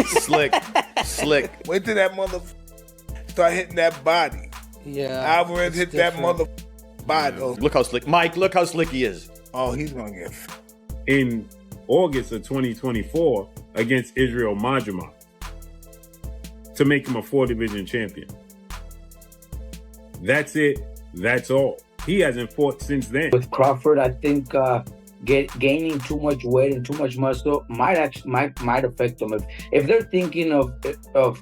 Slick. Wait till that mother start hitting that body. Yeah. Alvarez hit that mother body. Oh. Look how slick. Mike, look how slick he is. Oh, he's going to get... In August of 2024 against Israel Majumah to make him a 4-division champion. That's it. That's all. He hasn't fought since then. With Crawford, I think gaining too much weight and too much muscle might affect them. If they're thinking of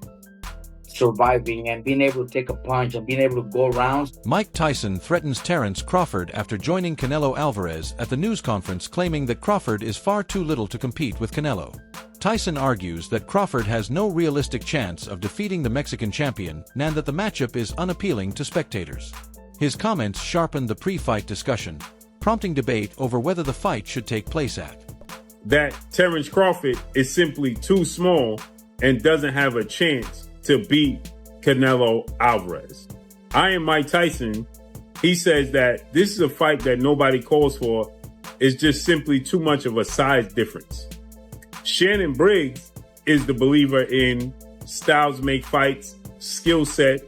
surviving and being able to take a punch and being able to go rounds. Mike Tyson threatens Terence Crawford after joining Canelo Alvarez at the news conference, claiming that Crawford is far too little to compete with Canelo. Tyson argues that Crawford has no realistic chance of defeating the Mexican champion and that the matchup is unappealing to spectators. His comments sharpened the pre-fight discussion, prompting debate over whether the fight should take place at. That Terence Crawford is simply too small and doesn't have a chance to beat Canelo Alvarez. I am Mike Tyson. He says that this is a fight that nobody calls for. It's just simply too much of a size difference. Shannon Briggs is the believer in styles make fights, skill set,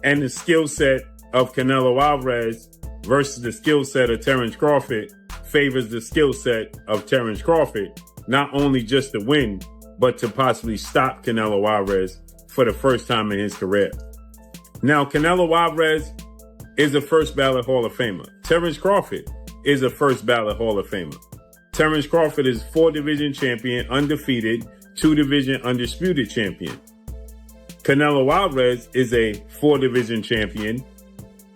and the skill set of Canelo Alvarez versus the skill set of Terence Crawford favors the skill set of Terence Crawford, not only just to win, but to possibly stop Canelo Alvarez for the first time in his career. Now, Canelo Alvarez is a first ballot Hall of Famer. Terence Crawford is a first ballot Hall of Famer. Terence Crawford is 4-division champion, undefeated, 2-division undisputed champion. Canelo Alvarez is a 4-division champion,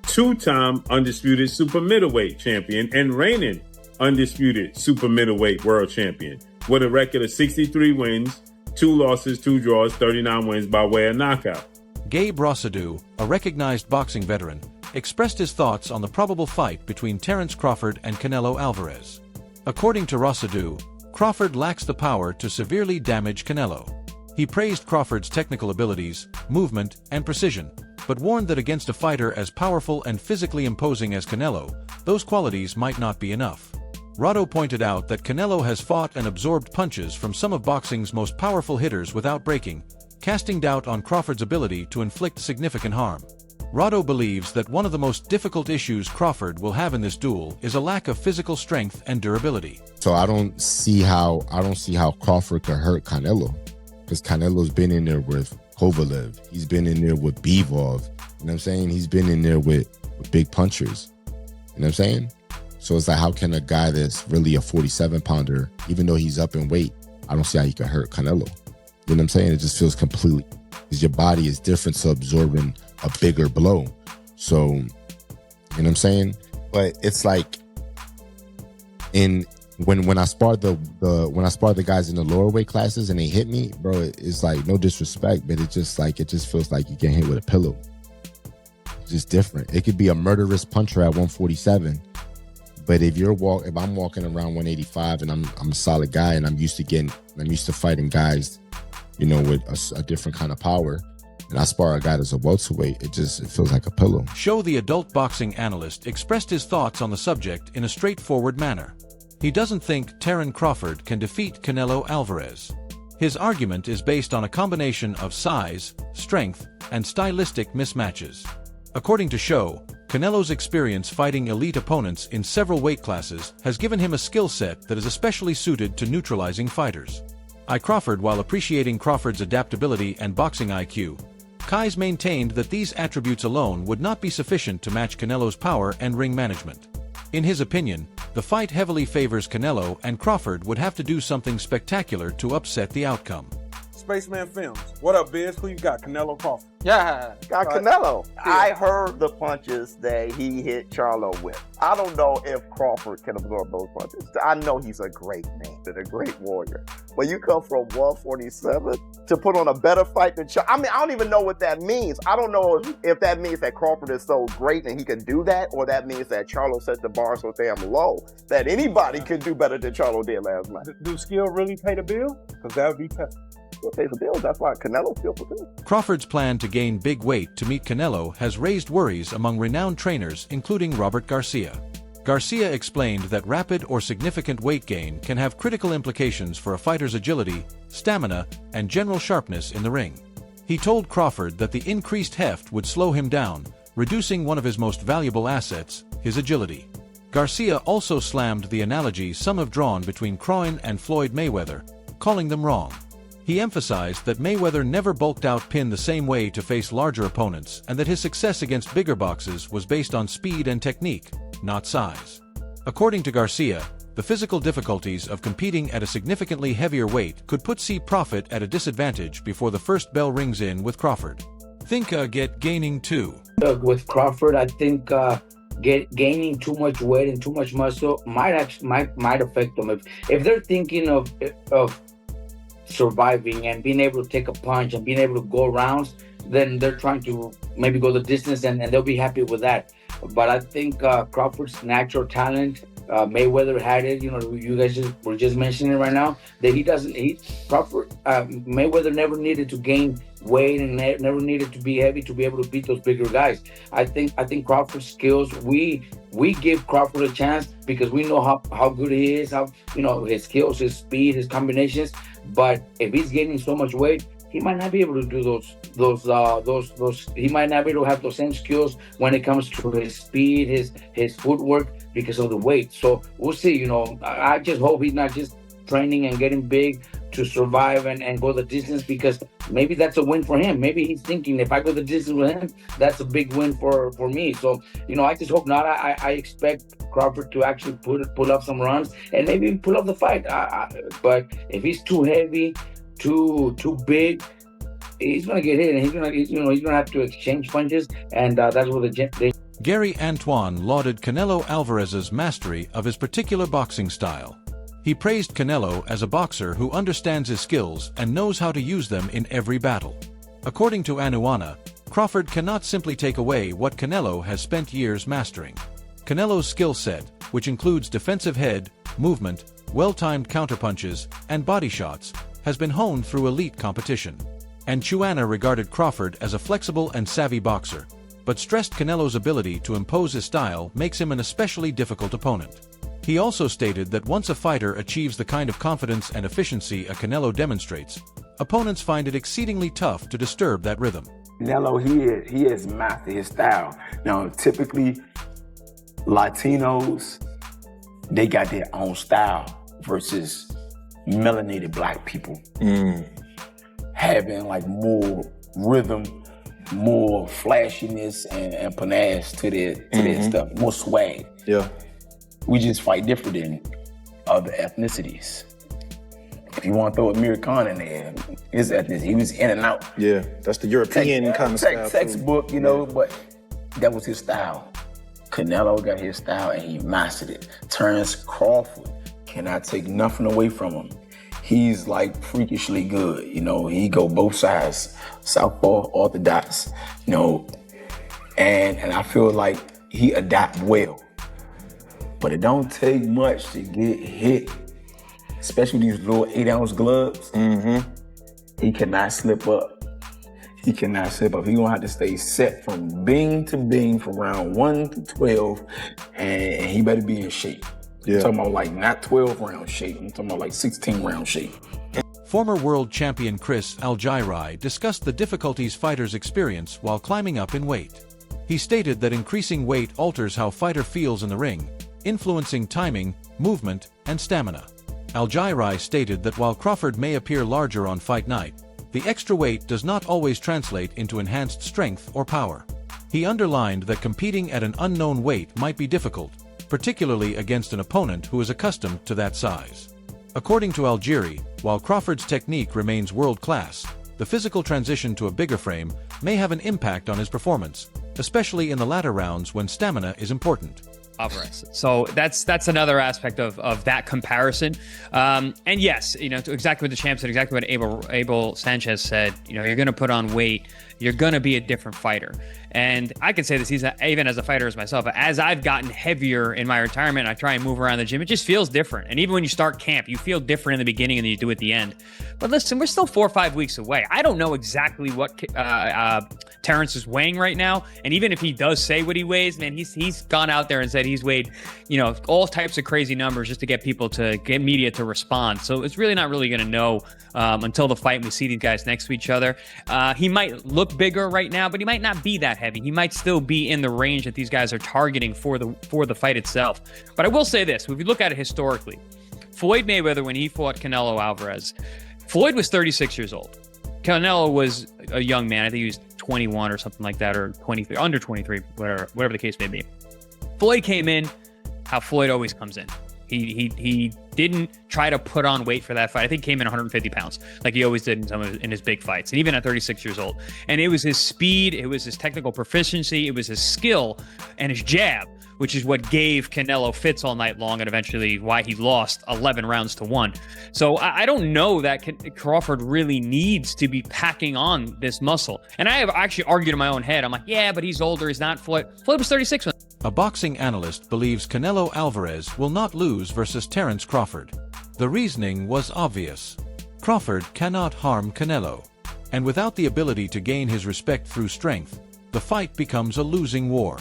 2-time undisputed super middleweight champion, and reigning undisputed super middleweight world champion with a record of 63 wins, 2 losses, 2 draws, 39 wins by way of knockout. Gabe Rossadu, a recognized boxing veteran, expressed his thoughts on the probable fight between Terence Crawford and Canelo Alvarez. According to Rossadu, Crawford lacks the power to severely damage Canelo. He praised Crawford's technical abilities, movement, and precision, but warned that against a fighter as powerful and physically imposing as Canelo, those qualities might not be enough. Rado pointed out that Canelo has fought and absorbed punches from some of boxing's most powerful hitters without breaking, casting doubt on Crawford's ability to inflict significant harm. Rado believes that one of the most difficult issues Crawford will have in this duel is a lack of physical strength and durability. So I don't see how Crawford could hurt Canelo, because Canelo's been in there with Kovalev. He's been in there with Bivol. You know what I'm saying? He's been in there with big punchers. You know what I'm saying? So it's like, how can a guy that's really a 47-pounder, even though he's up in weight, I don't see how he could hurt Canelo. You know what I'm saying? It just feels completely, because your body is different to absorbing a bigger blow. So, you know what I'm saying? But it's like, when I sparred the guys in the lower weight classes and they hit me, bro, it's like, no disrespect, but it just feels like you get hit with a pillow. It's just different. It could be a murderous puncher at 147. But if I'm walking around 185 and I'm a solid guy and I'm used to fighting guys, you know, with a different kind of power, and I spar a guy that's a welterweight, it feels like a pillow. Show the adult boxing analyst expressed his thoughts on the subject in a straightforward manner. He doesn't think Terence Crawford can defeat Canelo Alvarez. His argument is based on a combination of size, strength, and stylistic mismatches. According to Show, Canelo's experience fighting elite opponents in several weight classes has given him a skill set that is especially suited to neutralizing fighters. Crawford, while appreciating Crawford's adaptability and boxing IQ, Kais maintained that these attributes alone would not be sufficient to match Canelo's power and ring management. In his opinion, the fight heavily favors Canelo, and Crawford would have to do something spectacular to upset the outcome. Spaceman Films. What up, Biz? Who you got? Canelo Crawford. Yeah. Got Canelo. Yeah. I heard the punches that he hit Charlo with. I don't know if Crawford can absorb those punches. I know he's a great man and a great warrior. But you come from 147 to put on a better fight than Charlo. I mean, I don't even know what that means. I don't know if that means that Crawford is so great and he can do that, or that means that Charlo set the bar so damn low that anybody could do better than Charlo did last night. Do skill really pay the bill? Because that would be tough. Will pay the bills. That's why Canelo still for too. Crawford's plan to gain big weight to meet Canelo has raised worries among renowned trainers, including Robert Garcia. Garcia explained that rapid or significant weight gain can have critical implications for a fighter's agility, stamina, and general sharpness in the ring. He told Crawford that the increased heft would slow him down, reducing one of his most valuable assets, his agility. Garcia also slammed the analogy some have drawn between Crawford and Floyd Mayweather, calling them wrong. He emphasized that Mayweather never bulked out Pin the same way to face larger opponents and that his success against bigger boxes was based on speed and technique, not size. According to Garcia, the physical difficulties of competing at a significantly heavier weight could put C. Profit at a disadvantage before the first bell rings in with Crawford. Think gaining too. With Crawford, I think gaining too much weight and too much muscle might affect them. If they're thinking of surviving and being able to take a punch and being able to go rounds, then they're trying to maybe go the distance and they'll be happy with that. But I think Crawford's natural talent, Mayweather had it. You know, you guys were just mentioning it right now that Mayweather never needed to gain weight and never needed to be heavy to be able to beat those bigger guys. I think Crawford's skills, we give Crawford a chance because we know how good he is, how, you know, his skills, his speed, his combinations. But if he's gaining so much weight, he might not be able to do those. He might not be able to have those same skills when it comes to his speed, his footwork, because of the weight. So we'll see. You know, I just hope he's not just training and getting big to survive and go the distance, because maybe that's a win for him. Maybe he's thinking, if I go the distance with him, that's a big win for me. So, you know, I just hope not. I expect Crawford to actually pull up some runs and maybe even pull up the fight. But if he's too heavy, too big, he's gonna get hit, and he's gonna have to exchange punches, and that's where Gary Antoine lauded Canelo Alvarez's mastery of his particular boxing style. He praised Canelo as a boxer who understands his skills and knows how to use them in every battle. According to Anuana, Crawford cannot simply take away what Canelo has spent years mastering. Canelo's skill set, which includes defensive head, movement, well-timed counterpunches, and body shots, has been honed through elite competition. And Chuana regarded Crawford as a flexible and savvy boxer, but stressed Canelo's ability to impose his style makes him an especially difficult opponent. He also stated that once a fighter achieves the kind of confidence and efficiency a Canelo demonstrates, opponents find it exceedingly tough to disturb that rhythm. Canelo, he has mastered his style. Now, typically, Latinos, they got their own style versus melanated black people. Having like more rhythm, more flashiness and panache to their stuff, more swag. Yeah. We just fight different than other ethnicities. If you want to throw Amir Khan in there, his ethnicity, he was in and out. Yeah, that's the European kind of style. Textbook, you know, but that was his style. Canelo got his style and he mastered it. Terence Crawford cannot take nothing away from him. He's like freakishly good, you know. He go both sides, southpaw, orthodox, you know, and I feel like he adapt well. But it don't take much to get hit, especially these little 8-ounce gloves. He cannot slip up. He cannot slip up. He gonna have to stay set from bing to bing from round 1 to 12, and he better be in shape. Yeah. I'm talking about like not 12 round shape. I'm talking about like 16 round shape. Former world champion Chris Algieri discussed the difficulties fighters experience while climbing up in weight. He stated that increasing weight alters how fighter feels in the ring, influencing timing, movement, and stamina. Algieri stated that while Crawford may appear larger on fight night, the extra weight does not always translate into enhanced strength or power. He underlined that competing at an unknown weight might be difficult, particularly against an opponent who is accustomed to that size. According to Algieri, while Crawford's technique remains world-class, the physical transition to a bigger frame may have an impact on his performance, especially in the latter rounds when stamina is important. Alvarez. So that's another aspect of that comparison. And yes, you know, exactly what the champ said, exactly what Abel Sanchez said, you know, you're going to put on weight, you're going to be a different fighter. And I can say this even as a fighter as myself, as I've gotten heavier in my retirement, I try and move around the gym. It just feels different. And even when you start camp, you feel different in the beginning than you do at the end. But listen, we're still 4 or 5 weeks away. I don't know exactly what Terence is weighing right now. And even if he does say what he weighs, man, he's gone out there and said he's weighed, all types of crazy numbers just to get media to respond. So it's really not really going to know until the fight. We see these guys next to each other. He might look bigger right now, but he might not be that heavy. He might still be in the range that these guys are targeting for the fight itself. But I will say this: if you look at it historically, Floyd Mayweather, when he fought Canelo Alvarez, Floyd was 36 years old. Canelo was a young man. I think he was 21 or something like that, or 23, under 23, whatever the case may be. Floyd came in how Floyd always comes in. He didn't try to put on weight for that fight. I think he came in 150 pounds, like he always did in his big fights, and even at 36 years old. And it was his speed, it was his technical proficiency, it was his skill and his jab, which is what gave Canelo fits all night long and eventually why he lost 11 rounds to 1. So I don't know that Crawford really needs to be packing on this muscle. And I have actually argued in my own head. I'm like, yeah, but he's older. He's not Floyd. Floyd was 36 when. A boxing analyst believes Canelo Alvarez will not lose versus Terence Crawford. The reasoning was obvious. Crawford cannot harm Canelo, and without the ability to gain his respect through strength, the fight becomes a losing war.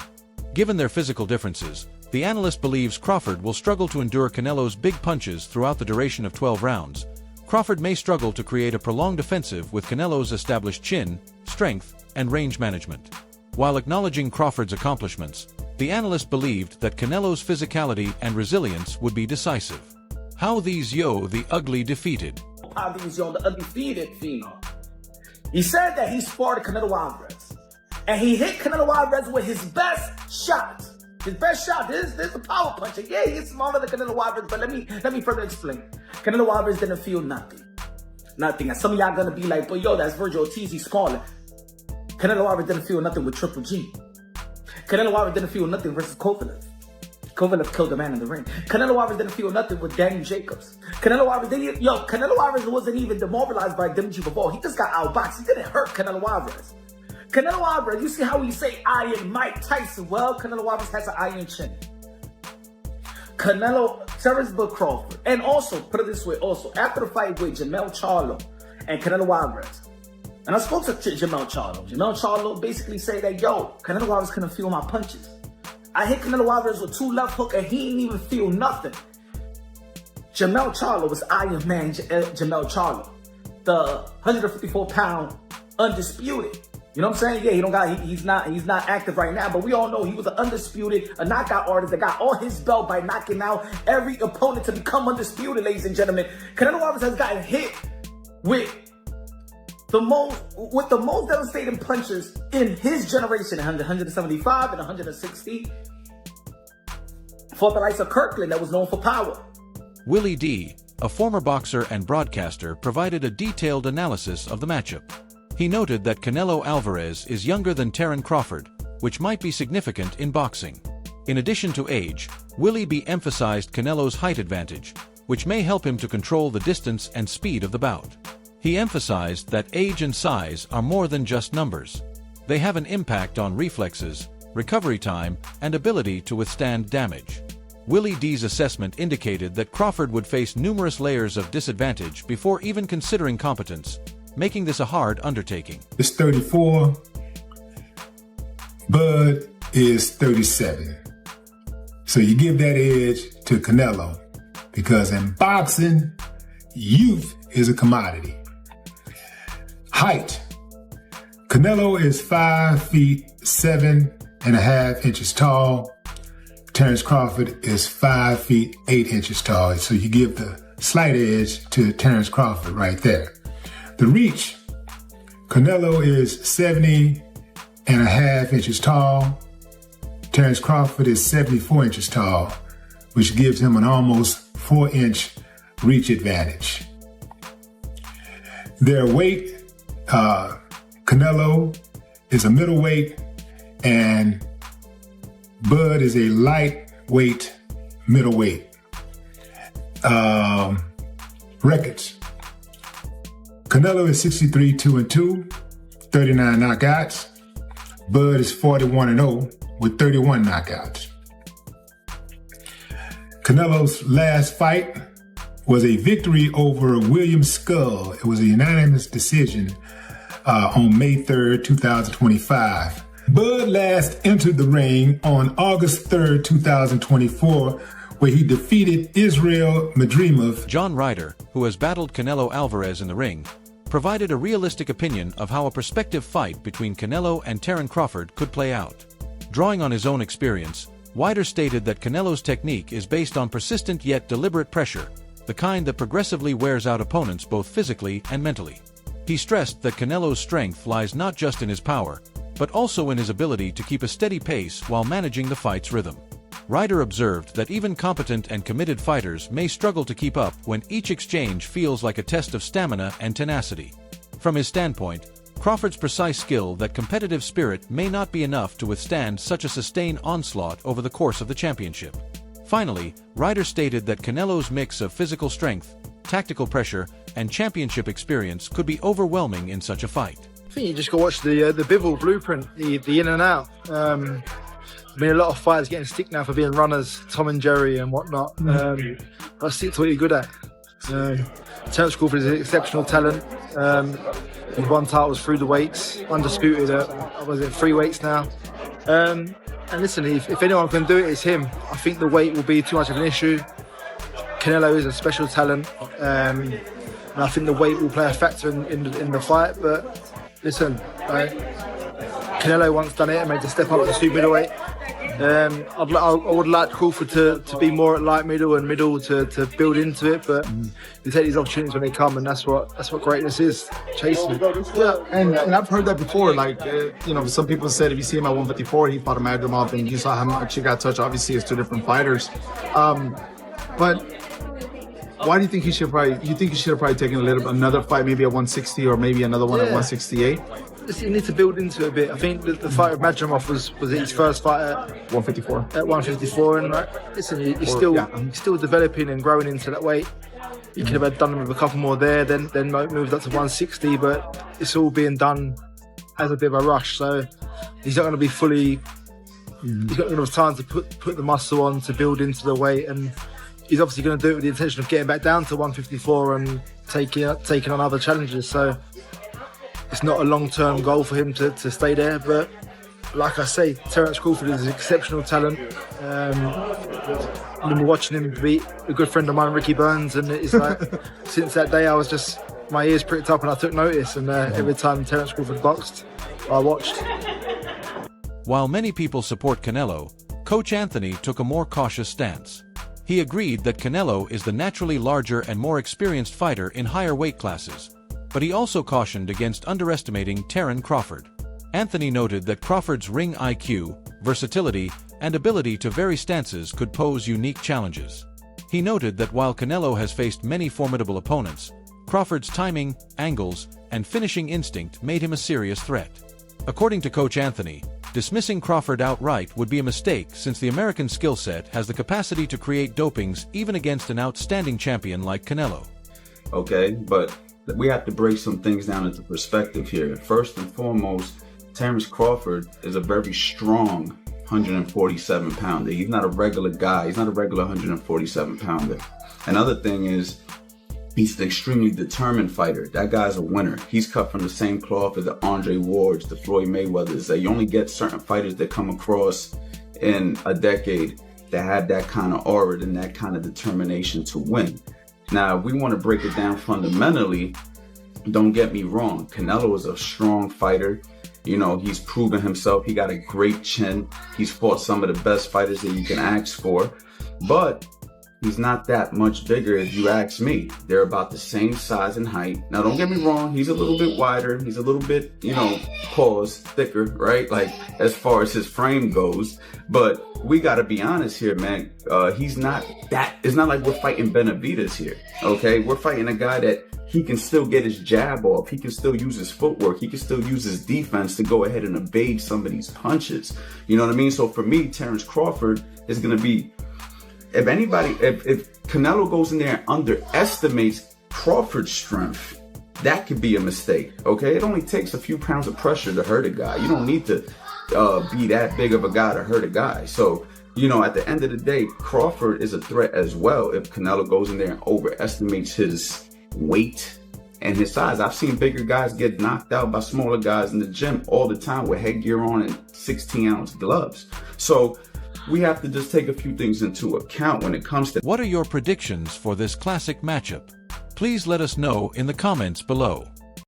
Given their physical differences, the analyst believes Crawford will struggle to endure Canelo's big punches throughout the duration of 12 rounds. Crawford may struggle to create a prolonged offensive with Canelo's established chin, strength, and range management. While acknowledging Crawford's accomplishments, the analyst believed that Canelo's physicality and resilience would be decisive. How these the ugly defeated. How these the undefeated phenom. He said that he sparred Canelo Alvarez. And he hit Canelo Alvarez with his best shot. His best shot. This is a power puncher. Yeah, he's smaller than Canelo Alvarez, but let me further explain. Canelo Alvarez didn't feel nothing. Nothing. And some of y'all gonna be like, but yo, that's Virgil Ortiz, he's smaller. Canelo Alvarez didn't feel nothing with Triple G. Canelo Alvarez didn't feel nothing versus Kovalev. Kovalev killed the man in the ring. Canelo Alvarez didn't feel nothing with Danny Jacobs. Canelo Alvarez wasn't even demoralized by Dimitri Bivol. He just got outboxed. He didn't hurt Canelo Alvarez. Canelo Alvarez, you see how we say iron Mike Tyson? Well, Canelo Alvarez has an iron chin. Terence Crawford. And also, put it this way, after the fight with Jermell Charlo and Canelo Alvarez, and I spoke to Jermell Charlo. Jermell Charlo basically said that, yo, Canelo Alvarez couldn't feel my punches. I hit Canelo Alvarez with 2 left hooks and he didn't even feel nothing. Jermell Charlo was Iron Man Jermell Charlo. The 154-pound undisputed. You know what I'm saying? Yeah, he's not active right now, but we all know he was an undisputed, a knockout artist that got all his belt by knocking out every opponent to become undisputed, ladies and gentlemen. Canelo Alvarez has gotten hit with the most devastating punches in his generation, 175 and 160. Fought the likes of Kirkland that was known for power. Willie D., a former boxer and broadcaster, provided a detailed analysis of the matchup. He noted that Canelo Alvarez is younger than Terence Crawford, which might be significant in boxing. In addition to age, Willie B. emphasized Canelo's height advantage, which may help him to control the distance and speed of the bout. He emphasized that age and size are more than just numbers. They have an impact on reflexes, recovery time, and ability to withstand damage. Willie D's assessment indicated that Crawford would face numerous layers of disadvantage before even considering competence, making this a hard undertaking. It's 34. Bud is 37. So you give that edge to Canelo because in boxing, youth is a commodity. Height. Canelo is 5 feet 7.5 inches tall. Terence Crawford is 5 feet 8 inches tall. So you give the slight edge to Terence Crawford right there. The reach. Canelo is 70.5 inches tall. Terence Crawford is 74 inches tall, which gives him an almost 4-inch reach advantage. Their weight. Canelo is a middleweight and Bud is a lightweight middleweight. Records. Canelo is 63-2-2, 39 knockouts. Bud is 41-0 with 31 knockouts. Canelo's last fight was a victory over William Skull. It was a unanimous decision on May 3rd, 2025. Bud last entered the ring on August 3rd, 2024, where he defeated Israel Madrimov. John Ryder, who has battled Canelo Alvarez in the ring, provided a realistic opinion of how a prospective fight between Canelo and Terence Crawford could play out. Drawing on his own experience, Ryder stated that Canelo's technique is based on persistent yet deliberate pressure, the kind that progressively wears out opponents both physically and mentally. He stressed that Canelo's strength lies not just in his power, but also in his ability to keep a steady pace while managing the fight's rhythm. Ryder observed that even competent and committed fighters may struggle to keep up when each exchange feels like a test of stamina and tenacity. From his standpoint, Crawford's precise skill that competitive spirit may not be enough to withstand such a sustained onslaught over the course of the championship. Finally, Ryder stated that Canelo's mix of physical strength, tactical pressure, and championship experience could be overwhelming in such a fight. I think you just got to watch the Bivol blueprint, the in and out. I mean, a lot of fighters getting stick now for being runners, Tom and Jerry and whatnot. I stick to what you're good at. Terence Crawford is an exceptional talent. He won titles through the weights, undisputed at, was it 3 weights now? And listen, if anyone can do it, it's him. I think the weight will be too much of an issue. Canelo is a special talent. And I think the weight will play a factor in the fight. But listen, Canelo once done it and made the step up to super middleweight. I would like Crawford to be more at light middle and middle to build into it, but you take these opportunities when they come, and that's what greatness is, chasing it. Yeah, and I've heard that before. Like some people said if you see him at 154, he fought a Madrimov, and you saw how much he got touched. Obviously, it's 2 different fighters, but why do you think he should probably? You think he should have probably taken another fight, maybe at 160 or maybe another one at 168? You need to build into it a bit. I think the fight with Madrimov was his first fight at 154. At 154, and listen, he's still developing and growing into that weight. He could have done with a couple more there, then moved up to 160, but it's all being done as a bit of a rush. So he's not going to be fully. He's not going to have time to put the muscle on to build into the weight, and he's obviously going to do it with the intention of getting back down to 154 and taking on other challenges. So it's not a long-term goal for him to stay there, but like I say, Terence Crawford is an exceptional talent. I've been watching him beat a good friend of mine, Ricky Burns, and it's like since that day I was just, my ears pricked up and I took notice, and every time Terence Crawford boxed, I watched. While many people support Canelo, Coach Anthony took a more cautious stance. He agreed that Canelo is the naturally larger and more experienced fighter in higher weight classes, but he also cautioned against underestimating Terence Crawford. Anthony noted that Crawford's ring IQ, versatility, and ability to vary stances could pose unique challenges. He noted that while Canelo has faced many formidable opponents, Crawford's timing, angles, and finishing instinct made him a serious threat. According to Coach Anthony, dismissing Crawford outright would be a mistake since the American skill set has the capacity to create dopings even against an outstanding champion like Canelo. Okay, but we have to break some things down into perspective here. First and foremost, Terence Crawford is a very strong 147 pounder. He's not a regular guy. He's not a regular 147 pounder. Another thing is, he's an extremely determined fighter. That guy's a winner. He's cut from the same cloth as the Andre Wards, the Floyd Mayweathers. That you only get certain fighters that come across in a decade that have that kind of aura and that kind of determination to win. Now, if we want to break it down fundamentally, don't get me wrong. Canelo is a strong fighter. You know, he's proven himself. He got a great chin. He's fought some of the best fighters that you can ask for. But he's not that much bigger if you ask me. They're about the same size and height. Now, don't get me wrong. He's a little bit wider. He's a little bit, thicker, right? Like, as far as his frame goes. But we got to be honest here, man. He's not that. It's not like we're fighting Benavidez here, okay? We're fighting a guy that he can still get his jab off. He can still use his footwork. He can still use his defense to go ahead and evade some of these punches. You know what I mean? So for me, Terence Crawford is going to be, if Canelo goes in there and underestimates Crawford's strength, that could be a mistake, okay? It only takes a few pounds of pressure to hurt a guy. You don't need to be that big of a guy to hurt a guy. So, you know, at the end of the day, Crawford is a threat as well if Canelo goes in there and overestimates his weight and his size. I've seen bigger guys get knocked out by smaller guys in the gym all the time with headgear on and 16-ounce gloves. So we have to just take a few things into account when it comes to... What are your predictions for this classic matchup? Please let us know in the comments below.